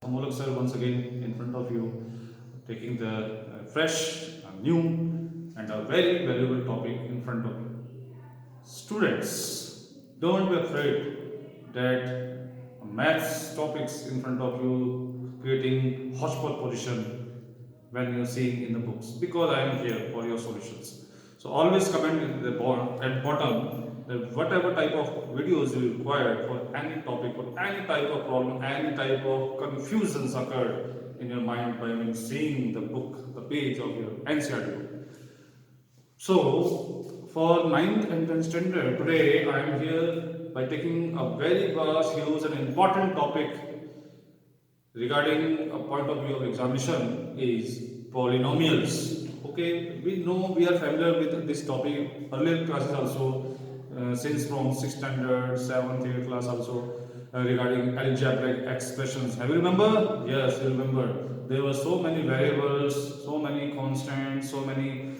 Amolak sir once again in front of you, taking the fresh, new, and a very valuable topic in front of you. Students, don't be afraid that maths topics in front of you creating hodgepodge position when you're seeing in the books, because I am here for your solutions. So always comment in the at bottom that whatever type of videos you require for any topic, for any type of problem, any type of confusions occurred in your mind by seeing the book, the page of your NCERT book. So, for ninth and 10th standard, today I am here by taking a very vast, huge, and important topic regarding a point of view of examination is polynomials. Okay, we know we are familiar with this topic earlier classes also, since from 6th standard, 7th, 8th class also, regarding algebraic expressions. Have you remember? Yes, you remember. There were so many variables, so many constants, so many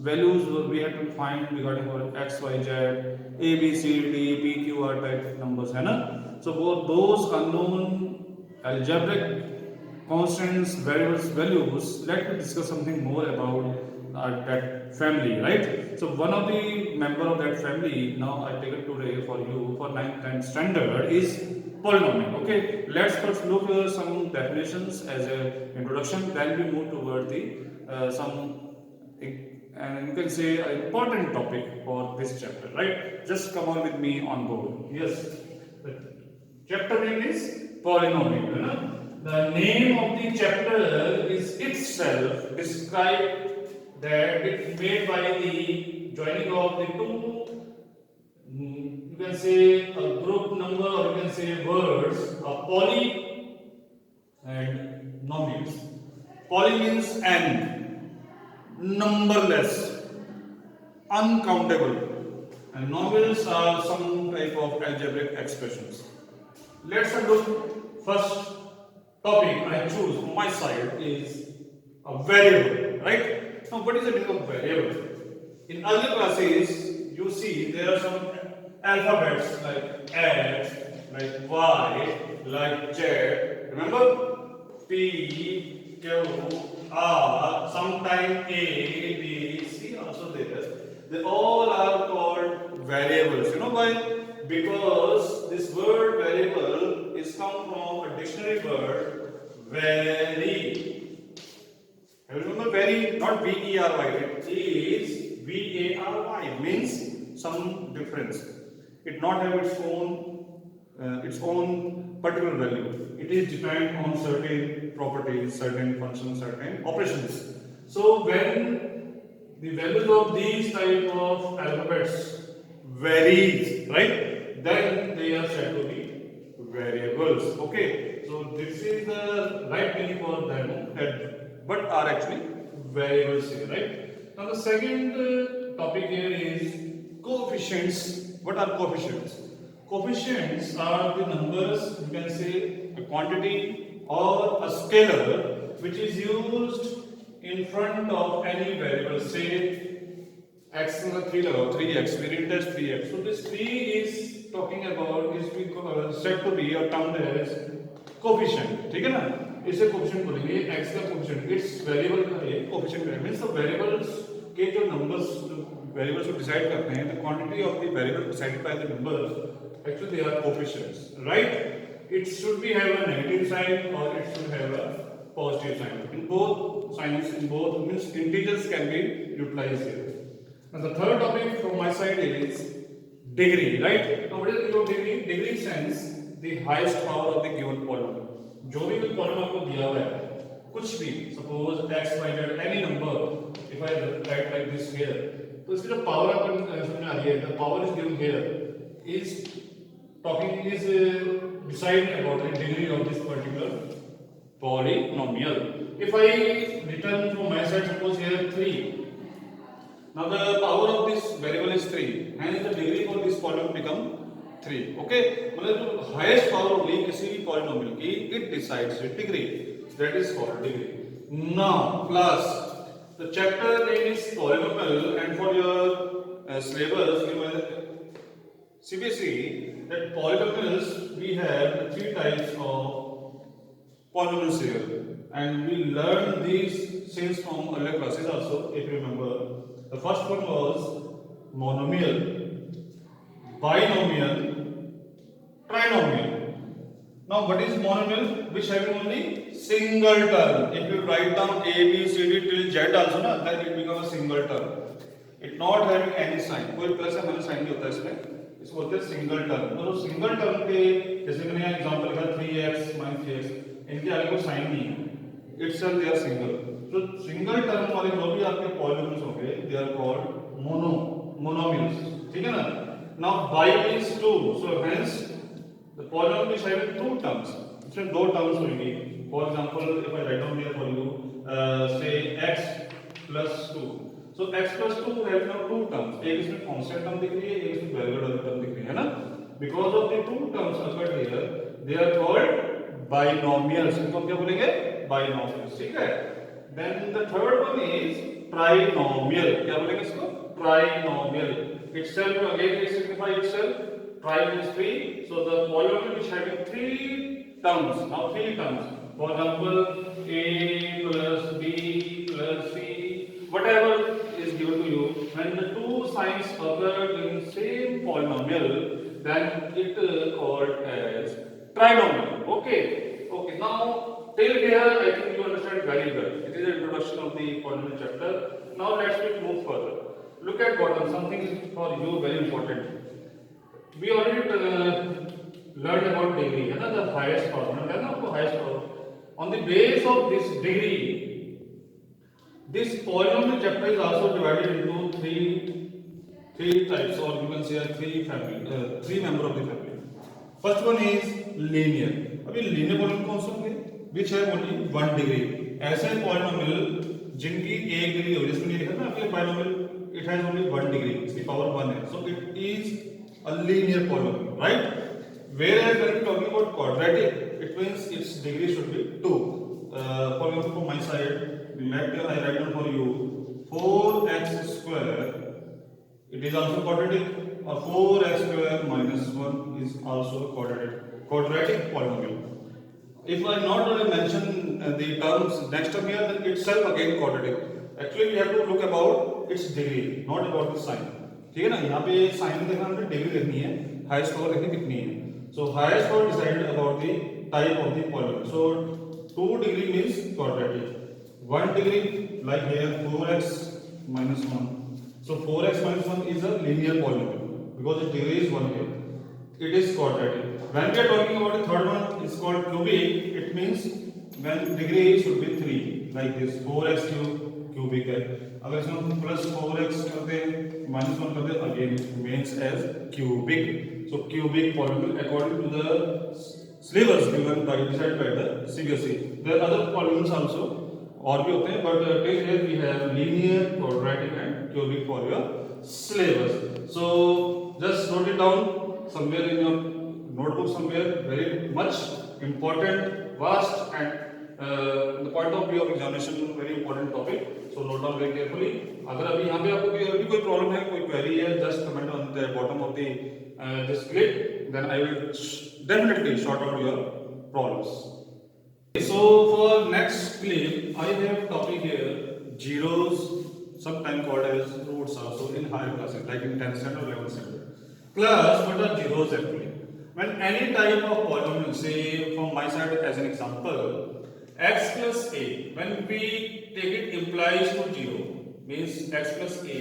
values we had to find regarding for x, y, z, a, b, c, d, p, q, r type numbers, है ना? So for those unknown algebraic constants, variables, values, let me discuss something more about that family, right? So one of the member of that family now I taken today for you for 9th and standard is polynomial. Okay, let's first look at some definitions as a introduction. Then we move toward the some and you can say an important topic for this chapter, right? Just come on with me on board. Yes. Chapter name is polynomial. You know? The name of the chapter is itself describe that it's made by the joining of the two, you can say a group number or you can say words, a poly and nomials. Poly means n, numberless, uncountable, and nomials are some type of algebraic expressions. Let's look first topic I choose from my side is a variable, right? Now, what is the meaning of variable? In early classes, you see there are some alphabets like X, like Y, like Z. Remember? P, Q, R, sometime A, B, C also there. They all are called variables. You know why? Because this word variable is come from a dictionary word vary. You remember vary, not V-E-R-Y. It is V-A-R-Y. Means some difference. It not have its own particular value. It is depend on certain properties, certain functions, certain operations. So when the values of these type of alphabets varies, right? Then they are said to be variables. Okay. So this is the right meaning for them, but are actually variables here, right? Now the second topic here is coefficients. What are coefficients? Coefficients are the numbers, you can say a quantity or a scalar which is used in front of any variable. Say x is 3 लगाओ 3x, we didn't test 3x. So this 3 is talking about is said to be or termed as coefficient. ठीक है ना? इसे coefficient बोलेंगे. x का coefficient इस variable का ये coefficient है. Means the variables के जो numbers variables को decide करते हैं, the quantity of the variable decided by the numbers, actually they are coefficients, right? It should be have a negative sign or it should have a positive sign. In both signs, in both means integers can be utilized here. Now the third topic from my side is degree, right? Now what is the meaning of degree? Degree sense the highest power of the given polynomial. जो भी कोई polynomial आपको दिया हुआ है, कुछ भी, suppose x, y, z, any number, if I write like this here, तो इसकी जो power अपन समझ आ रही है, the power is given here is talking is decide about the degree of this particular polynomial. If I return from my side, suppose here 3. Now the power of this variable is 3, and the degree for this polynomial become 3. Okay, मतलब जो highest power होगी किसी भी polynomial की, it decides the degree. That is called degree. Now plus the chapter name is polynomial, and for your syllabus, you will CBSE that polynomials we have 3 types of polynomials here, and we learned these since from earlier classes also. If you remember, the first one was monomial, binomial, trinomial. Now, what is monomial? Which having only single term. If you write down A, B, C, D till Z also, na, then it becomes a single term. It not having any sign. कोई plus या minus sign नहीं होता इसमें. इसको बोलते हैं single term. तो single term के जैसे मैंने यहाँ एग्जांपल लिखा 3x minus 3x, इनके आगे कोई साइन नहीं है. Itself they are single. तो सिंगल टर्म वाले जो भी आपके पॉलिनोमियल्स होंगे, they are called monomials. ठीक है ना? Now by means 2. So hence the polynomial is having two terms. इसमें दो terms होंगी. For example, if I write down here for you, say x plus 2. So x plus 2 have now two terms. एक इसमें constant term दिख रही है, एक इसमें variable term दिख रही है ना? Because of the two terms occurred here, they are called binomials. इनको हम क्या बोलेंगे? Binomials. ठीक है? Then the third one is trinomial. क्या बोलेंगे इसको? Trinomial. Itself again it signifies itself. Tri means three, so the polynomial is having three terms. Now three terms. For example, a plus b plus c, whatever is given to you. When the two signs occur in same polynomial, then it called as trinomial. Okay. Okay. Now till here, I think you understand very well. It is the introduction of the polynomial chapter. Now let's move further. Look at bottom. Something is for you very important. We already learned about degree, है ना, the highest power, है ना, आपको highest power. On the base of this degree, this polynomial chapter is also divided into three types, or you can say three member of the family. First one is linear. अभी linear polynomial कौन से होंगे? Which have only one degree. ऐसे polynomial जिनकी एक degree हो, जिसमें लिखा था ना आपके polynomial, it has only one degree, इसकी power 1 है. So it is a linear polynomial, right? Whereas when we talking about quadratic, it means its degree should be 2. For example, from my side, I write down for you 4x square. It is also quadratic. Or 4x square minus 1 is also quadratic polynomial. If I not mention the terms next term here, then itself again quadratic. Actually, we have to look about its degree, not about the sign. ठीक है ना, यहाँ पे sign देखना हमने degree देखनी है, highest power देखनी कितनी है. सो highest power decided about the type of the polynomial. So 2 degree means quadratic, 1 degree like here 4x minus 1. So 4x minus 1 is a linear polynomial because its degree is 1 here. It is quadratic. When we are talking about the third one, it's called cubic. It means when degree should be 3, like this 4x cubic है. अगर इसमें plus 4x करते minus 1 करते again remains as cubic. So cubic polynomial according to the syllabus given by decided by the CBSE. There are other polynomials also और भी होते हैं, but till here we have linear, quadratic and cubic for your syllabus. So just note it down somewhere in your notebook somewhere. Very much important, vast and the point of view of examination very important topic. So note down very carefully. अगर अभी यहाँ पे आपको कोई problem है, कोई query है, just comment on the bottom of the this clip. Then I will definitely sort out your problems. So for next clip, I have topic here zeros, sometimes called as roots also in higher classes, like in 10th standard or 11th standard. Plus, what are zeros actually? When any type of polynomial, say from my side as an example, x plus a, when we take it implies to 0, means x plus a,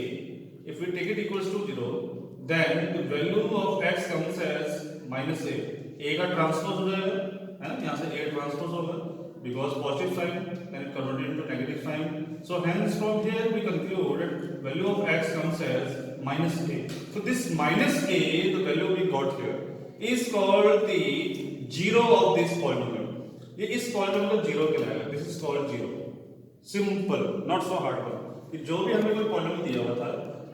if we take it equals to 0, then the value of x comes as minus a. a का transpose हो जाएगा, है ना, यहाँ से a transpose होगा, because positive sign then converted into negative sign. So hence from here we conclude that value of x comes as minus a. So this minus a, the value we got here, is called the zero of this polynomial. ये इस polynomial को zero कहलाएगा. This is called zero. Simple, not so hard one. ये जो भी हमें कोई polynomial दिया हुआ था,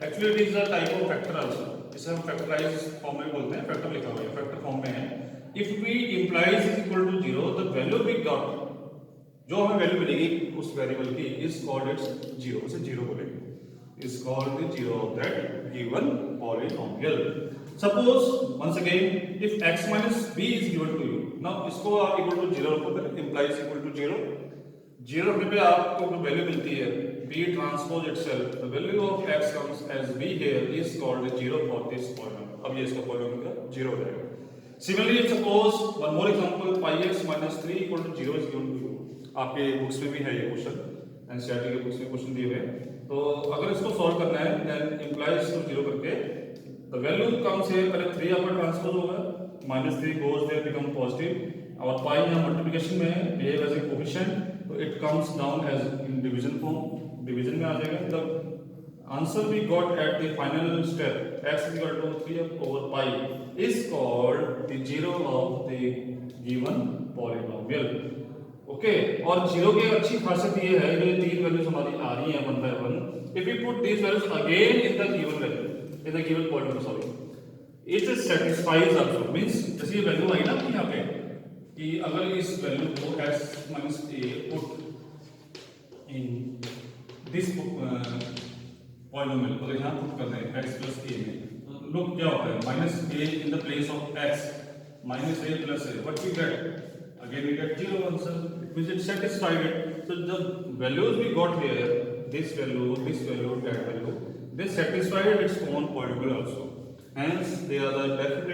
actually it is a type of factor also. इसे हम फैक्टराइज फॉर्म में बोलते हैं. फैक्टर लिखा हुआ है, फैक्टर फॉर्म में है. If we implies is equal to zero, the value we got, जो हमें वैल्यू मिलेगी उस वेरिएबल की, इज कॉल्ड इट्स जीरो. उसे जीरो बोलेंगे. Is called the zero of that given polynomial. Suppose once again, if x minus b is given to you, ना इसको आप इक्वल टू जीरो रखो, पहले implies equal to zero. Zero रखने पे आपको जो वैल्यू मिलती है B transpose itself, the value of x comes as B here is called zero for this polynomial. अब ये इसका पॉलिनोमियल का जीरो हो जाएगा। Similarly suppose one more example pi x minus 3 equal to zero is given to you. आपके books में भी है ये क्वेश्चन, एनसीईआरटी के बुक्स में क्वेश्चन दिए हुए हैं। तो अगर इसको सॉल्व करना है देन इम्प्लाइज टू जीरो करके द वैल्यू कम्स हियर, पहले 3 आपका ट्रांसपोज होगा, minus 3 goes there become positive, और पाई यहाँ मल्टीप्लिकेशन में है, बिहेव एज ए कोफिशिएंट, तो it comes down as in division form, division में आ जाएगा। The answer we got at the final step x is equal to 3 over pi is called the zero of the given polynomial। Okay, और zero की अच्छी खासियत ये है, ये तीन वैल्यूज हमारी आ रही हैं one by one, if you put these values again in the given value, in the given polynomial, sorry, it satisfies also, means जैसे ये वैल्यू आई ना आपकी यहाँ पे, कि अगर इस वैल्यू को x minus a put in this polynomial, अगर यहाँ पुट कर दें x plus a में, तो लुक क्या होता है, minus a in the place of x, minus a plus a, what we get? Again we get zero answer, it means it satisfied it. So the values we got here, this value, that value, they satisfied its own polynomial also. Hence they are the definite